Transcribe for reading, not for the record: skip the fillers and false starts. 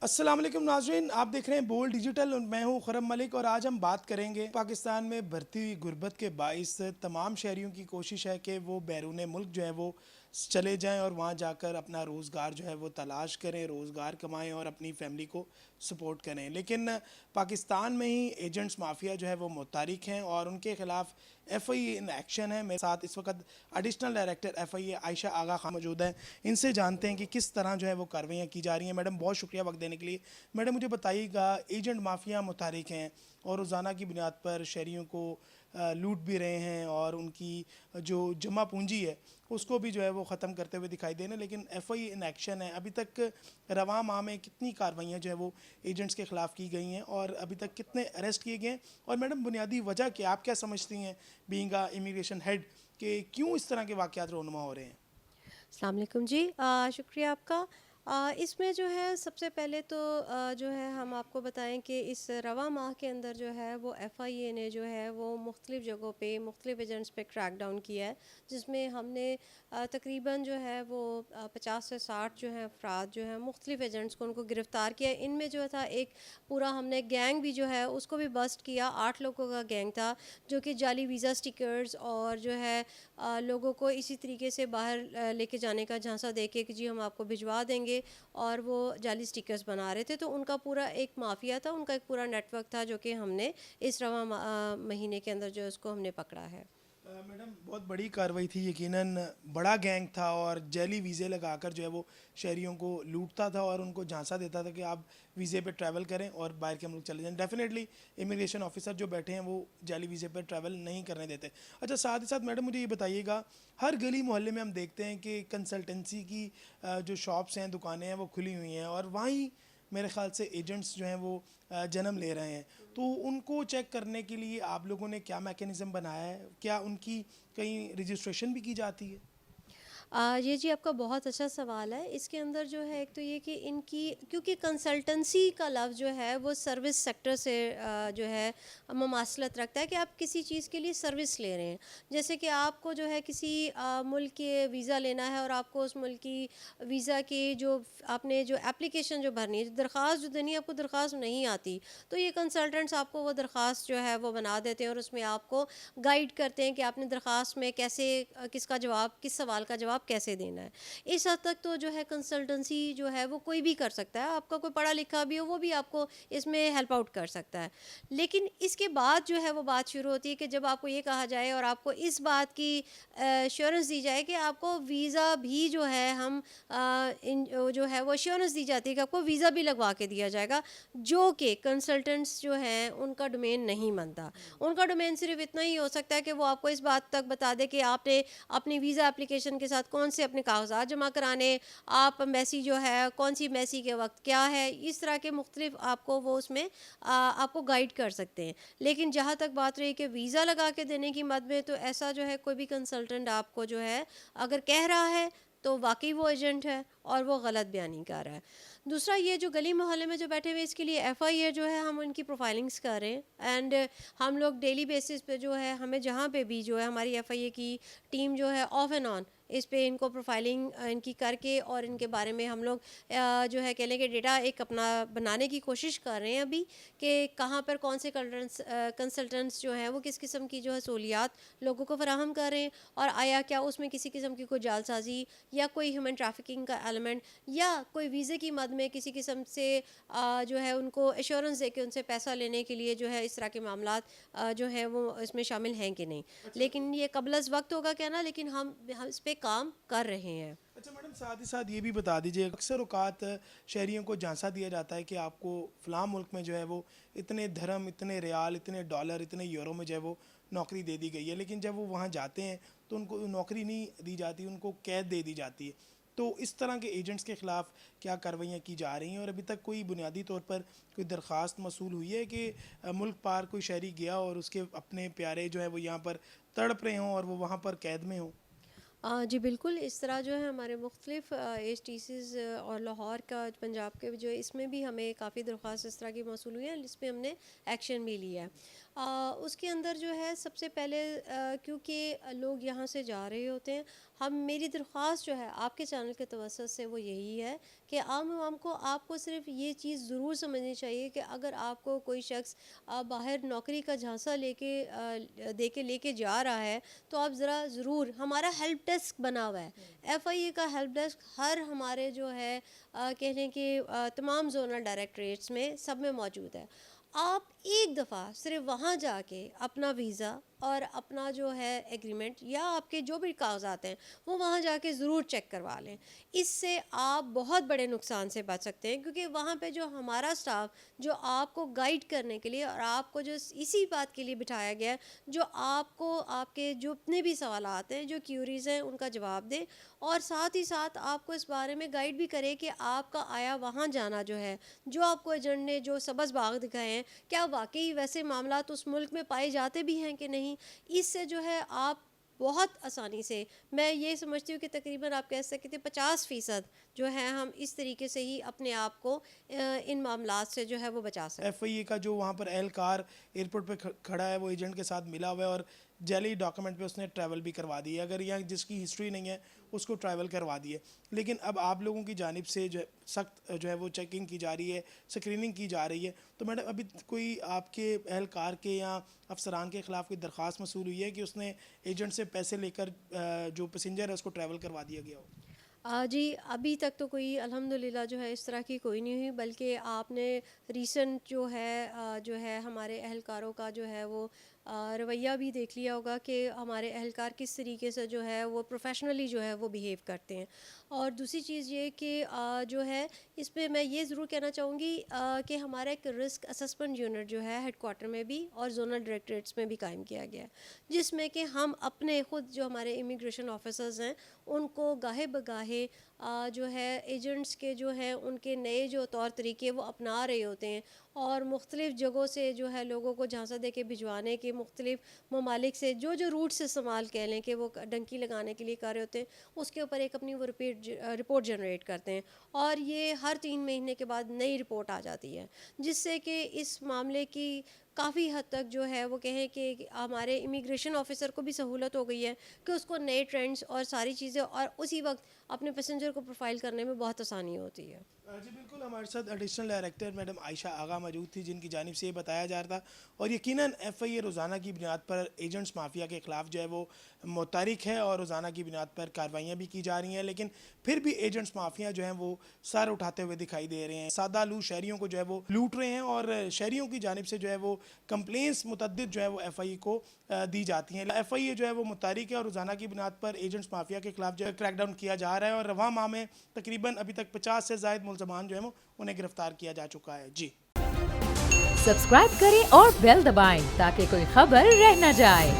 अस्सलाम वालेकुम नाज़रीन, आप देख रहे हैं बोल डिजिटल और मैं हूं खुरम मलिक। और आज हम बात करेंगे पाकिस्तान में बढ़ती हुई गुर्बत के बाइस तमाम शहरियों की कोशिश है कि वो बैरून मुल्क जो है वो चले जाएं और वहां जाकर अपना रोज़गार जो है वो तलाश करें, रोज़गार कमाएं और अपनी फैमिली को सपोर्ट करें। लेकिन पाकिस्तान में ही एजेंट्स माफिया जो है वो मुतहरिक हैं और उनके खिलाफ FIA इन एक्शन है। मेरे साथ इस वक्त एडिशनल डायरेक्टर FIA आयशा आगा खान मौजूद हैं। इनसे जानते हैं कि किस तरह जो है वो कार्रवाइयाँ की जा रही हैं। मैडम, बहुत शुक्रिया वक्त देने के लिए। मैडम, मुझे बताइएगा, एजेंट माफिया मुतहरिक हैं और रोज़ाना की बुनियाद पर शहरियों को लूट भी रहे हैं और उनकी जो जमा पूंजी है उसको भी जो है वो ख़त्म करते हुए दिखाई दे रहे हैं। लेकिन FIA इन एक्शन है। अभी तक रवां माह में कितनी कार्रवाइयाँ जो है वो एजेंट्स के ख़िलाफ़ की गई हैं और अभी तक कितने अरेस्ट किए गए हैं? और मैडम, बुनियादी वजह क्या, आप क्या समझती हैं बीइंग अ इमिग्रेशन हेड, कि क्यों इस तरह के वाक़यात रोनुमा हो रहे हैं? अस्सलाम वालेकुम जी। शुक्रिया आपका। इसमें जो है सबसे पहले तो जो है हम आपको बताएं कि इस रवा माह के अंदर जो है वो FIA ने जो है वो मुख्तलिफ़ जगहों पे मुख्तलिफ़ एजेंट्स पे क्रैक डाउन किया है, जिसमें हमने तकरीबन जो है वो 50 से 60 जो है अफराद जो है मुख्तलिफ़ एजेंट्स को उनको गिरफ़्तार किया। इनमें जो था एक पूरा हमने गैंग भी जो है उसको भी बस्ट किया। 8 लोगों का गैंग था जो कि जाली वीज़ा स्टिकर्स और जो है लोगों को इसी तरीके से बाहर लेके जाने का झांसा दे के कि जी हम आपको भिजवा देंगे, और वो जाली स्टिकर्स बना रहे थे। तो उनका पूरा एक माफिया था, उनका एक पूरा नेटवर्क था जो कि हमने इस महीने के अंदर जो है उसको हमने पकड़ा है। मैडम, बहुत बड़ी कार्रवाई थी, यकीनन बड़ा गैंग था और जैली वीज़े लगाकर जो है वो शहरियों को लूटता था और उनको झांसा देता था कि आप वीज़े पे ट्रैवल करें और बाहर के मुल्क चले जाएं। डेफिनेटली इमिग्रेशन ऑफिसर जो बैठे हैं वो जाली वीज़े पर ट्रैवल नहीं करने देते। अच्छा, साथ ही साथ मैडम मुझे ये बताइएगा, हर गली मोहल्ले में हम देखते हैं कि कंसल्टेंसी की जो शॉप्स हैं, दुकानें हैं, वो खुली हुई हैं और वहीं मेरे ख़्याल से एजेंट्स जो हैं वो जन्म ले रहे हैं। तो उनको चेक करने के लिए आप लोगों ने क्या मैकेनिज़्म बनाया है? क्या उनकी कहीं रजिस्ट्रेशन भी की जाती है? ये जी आपका बहुत अच्छा सवाल है। इसके अंदर जो है एक तो ये कि इनकी, क्योंकि कंसल्टेंसी का लफ्ज़ जो है वो सर्विस सेक्टर से जो है ममासलत रखता है कि आप किसी चीज़ के लिए सर्विस ले रहे हैं। जैसे कि आपको जो है किसी मुल्क के वीज़ा लेना है और आपको उस मुल्क की वीज़ा की जो आपने जो एप्लीकेशन जो भरनी है, जो दरख्वास्त जो देनी है, आपको दरख्वास्त नहीं आती, तो ये कंसल्टेंट्स आपको वो दरख्वास्त जो है वो बना देते हैं और उसमें आपको गाइड करते हैं कि आपने दरख्वास्त में कैसे किसका जवाब, किस सवाल का जवाब कैसे देना है। इस हद तक तो जो है कंसल्टेंसी जो है वो कोई भी कर सकता है। आपका कोई पढ़ा लिखा भी हो वो भी आपको इसमें हेल्प आउट कर सकता है। लेकिन इसके बाद जो है वो बात शुरू होती है कि जब आपको ये कहा जाए और आपको इस बात की एश्योरेंस दी जाए कि आपको वीज़ा भी जो है हम इन जो है वो एश्योरेंस दी जाती है कि आपको वीज़ा भी लगवा के दिया जाएगा, जो कि कंसल्टेंट्स जो हैं उनका डोमेन नहीं बनता। उनका डोमेन सिर्फ इतना ही हो सकता है कि वो आपको इस बात तक बता दे कि आपने अपनी वीज़ा एप्लीकेशन के साथ कौन से अपने कागजात जमा कराने, आप एम्बेसी जो है कौन सी एम्बेसी के वक्त क्या है, इस तरह के मुख्तलिफ आपको वो उसमें आपको गाइड कर सकते हैं। लेकिन जहाँ तक बात रही कि वीज़ा लगा के देने की मद में, तो ऐसा जो है कोई भी कंसल्टेंट आपको जो है अगर कह रहा है तो वाकई वो एजेंट है और वो गलत बयानी कर रहा है। दूसरा, ये जो गली मोहल्ले में जो बैठे हुए, इसके लिए FIA जो है हम उनकी प्रोफाइलिंग्स कर रहे हैं। एंड हम लोग डेली बेसिस पे जो है हमें जहाँ पे भी जो है हमारी FIA की टीम जो है ऑफ एंड ऑन इस पे इनको प्रोफाइलिंग इनकी करके और इनके बारे में हम लोग जो है कह लें कि डेटा एक अपना बनाने की कोशिश कर रहे हैं अभी, कि कहाँ पर कौन से कंसल्टेंट्स जो हैं वो किस किस्म की जो है सहूलियात लोगों को फराहम कर रहे हैं, और आया क्या उसमें किसी किस्म की कोई जालसाजी या कोई ह्यूमन ट्रैफिकिंग का एलिमेंट या कोई वीज़े की मद में किसी किस्म से जो है उनको एश्योरेंस दे के उनसे पैसा लेने के लिए जो है इस तरह के मामलात जो है वो इसमें शामिल हैं कि नहीं। अच्छा। लेकिन ये कबल वक्त होगा कहना, लेकिन हम इस पे काम कर रहे हैं। अच्छा मैडम, साथ ही साथ ये भी बता दीजिए, अक्सर औकात शहरियों को झांसा दिया जाता है कि आपको फ़लाँ मुल्क में जो है वो इतने धर्म, इतने रियाल, इतने डॉलर, इतने यूरो में जो है वो नौकरी दे दी गई है। लेकिन जब वो वहाँ जाते हैं तो उनको नौकरी नहीं दी जाती, उनको कैद दे दी जाती है। तो इस तरह के एजेंट्स के ख़िलाफ़ क्या कार्रवाइयाँ की जा रही हैं और अभी तक कोई बुनियादी तौर पर कोई दरख्वास्त मसूल हुई है कि मुल्क पार कोई शहरी गया और उसके अपने प्यारे जो है वो यहाँ पर तड़प रहे हों और वो वहाँ पर कैद में हों? जी बिल्कुल, इस तरह जो है हमारे मुख्तलिफ़ एचटीसीज़ और लाहौर का, पंजाब के जो है, इसमें भी हमें काफ़ी दरख्वास्त इस तरह की मौसूल हुई हैं, जिसमें हमने एक्शन भी लिया है। اس کے اندر جو ہے سب سے پہلے کیونکہ لوگ یہاں سے جا رہے ہوتے ہیں، میری درخواست جو ہے آپ کے چینل کے توسط سے وہ یہی ہے کہ عام عوام کو آپ کو صرف یہ چیز ضرور سمجھنی چاہیے کہ اگر آپ کو کوئی شخص باہر نوکری کا جھانسا لے کے جا رہا ہے تو آپ ضرور، ہمارا ہیلپ ڈیسک بنا ہوا ہے، ایف آئی اے کا ہیلپ ڈیسک ہر ہمارے جو ہے کہہ لیں کہ تمام زونل ڈائریکٹریٹس میں سب میں موجود ہے. آپ ایک دفعہ صرف وہاں جا کے اپنا ویزا اور اپنا جو ہے ایگریمنٹ یا آپ کے جو بھی کاغذات ہیں وہ وہاں جا کے ضرور چیک کروا لیں. اس سے آپ بہت بڑے نقصان سے بچ سکتے ہیں، کیونکہ وہاں پہ جو ہمارا سٹاف جو آپ کو گائیڈ کرنے کے لیے اور آپ کو جو اسی بات کے لیے بٹھایا گیا ہے، جو آپ کو آپ کے جو اتنے بھی سوالات ہیں، جو کیوریز ہیں، ان کا جواب دے، اور ساتھ ہی ساتھ آپ کو اس بارے میں گائیڈ بھی کرے کہ آپ کا آیا وہاں جانا جو ہے، جو آپ کو ایجنٹ نے جو سبز باغ دکھائے ہیں، کیا واقعی ویسے معاملات اس ملک میں پائے جاتے بھی ہیں کہ نہیں. اس سے جو ہے آپ بہت آسانی سے، میں یہ سمجھتی ہوں کہ تقریباً آپ کہہ سکتے ہیں 50% جو ہے ہم اس طریقے سے ہی اپنے آپ کو ان معاملات سے جو ہے وہ بچا سکتے ہیں. ایف آئی اے کا جو وہاں پر اہلکار ایئرپورٹ پہ کھڑا ہے وہ ایجنٹ کے ساتھ ملا ہوا ہے اور جعلی ڈاکیومنٹ پہ اس نے ٹریول بھی کروا دی ہے. اگر یہاں جس کی ہسٹری نہیں ہے اس کو ٹریول کروا دی ہے. لیکن اب آپ لوگوں کی جانب سے جو سخت جو ہے وہ چیکنگ کی جا رہی ہے، اسکریننگ کی جا رہی ہے. تو میڈم ابھی کوئی آپ کے اہلکار کے یا افسران کے خلاف کوئی درخواست موصول ہوئی ہے کہ اس نے ایجنٹ سے پیسے لے کر جو پیسنجر ہے اس کو ٹریول کروا دیا گیا ہو؟ جی ابھی تک تو کوئی الحمدللہ جو ہے اس طرح کی کوئی نہیں ہوئی، بلکہ آپ نے ریسنٹ جو ہے ہمارے اہلکاروں کا جو ہے وہ رویہ بھی دیکھ لیا ہوگا کہ ہمارے اہلکار کس طریقے سے جو ہے وہ پروفیشنلی جو ہے وہ بیہیو کرتے ہیں. اور دوسری چیز یہ کہ جو ہے اس پہ میں یہ ضرور کہنا چاہوں گی کہ ہمارا ایک رسک اسسمنٹ یونٹ جو ہے ہیڈ کوارٹر میں بھی اور زونل ڈائریکٹریٹس میں بھی قائم کیا گیا ہے، جس میں کہ ہم اپنے خود جو ہمارے امیگریشن آفیسرز ہیں ان کو گاہے بگاہے جو ہے ایجنٹس کے جو ہیں ان کے نئے جو طور طریقے وہ اپنا رہے ہوتے ہیں، اور مختلف جگہوں سے جو ہے لوگوں کو جھانسا دے کے بھجوانے کے، مختلف ممالک سے جو روٹس استعمال کہہ لیں کہ وہ ڈنکی لگانے کے لیے کر رہے ہوتے ہیں، اس کے اوپر ایک اپنی وہ رپورٹ جنریٹ کرتے ہیں، اور یہ ہر 3 مہینے کے بعد نئی رپورٹ آ جاتی ہے، جس سے کہ اس معاملے کی کافی حد تک جو ہے وہ کہیں کہ ہمارے امیگریشن آفیسر کو بھی سہولت ہو گئی ہے کہ اس کو نئے ٹرینڈز اور ساری چیزیں اور اسی وقت اپنے پیسنجر کو پروفائل کرنے میں بہت آسانی ہوتی ہے. جی بالکل، ہمارے ساتھ ایڈیشنل ڈائریکٹر میڈم عائشہ آغا موجود تھی جن کی جانب سے یہ بتایا جا رہا تھا. اور یقیناً ایف آئی اے روزانہ کی بنیاد پر ایجنٹس مافیا کے خلاف جو ہے وہ متحرک ہے اور روزانہ کی بنیاد پر کارروائیاں بھی کی جا رہی ہیں، لیکن پھر بھی ایجنٹس مافیا جو ہیں وہ سر اٹھاتے ہوئے دکھائی دے رہے ہیں. سادہ لو شہریوں کو جو ہے وہ لوٹ رہے ہیں اور شہریوں کی جانب سے جو ہے وہ کمپلینس متعدد جو ہے وہ ایف آئی اے کو دی جاتی ہیں. ایف آئی اے جو ہے وہ متحرک ہے اور روزانہ کی بنیاد پر ایجنٹس مافیا کے خلاف جو ہے کریک ڈاؤن کیا جا رہا ہے، اور رواں ماہ میں تقریباً ابھی تک 50 سے زائد ملزمان جو ہیں وہ انہیں گرفتار کیا جا چکا ہے. جی سبسکرائب کریں اور بیل دبائیں تاکہ کوئی خبر رہ نہ جائے.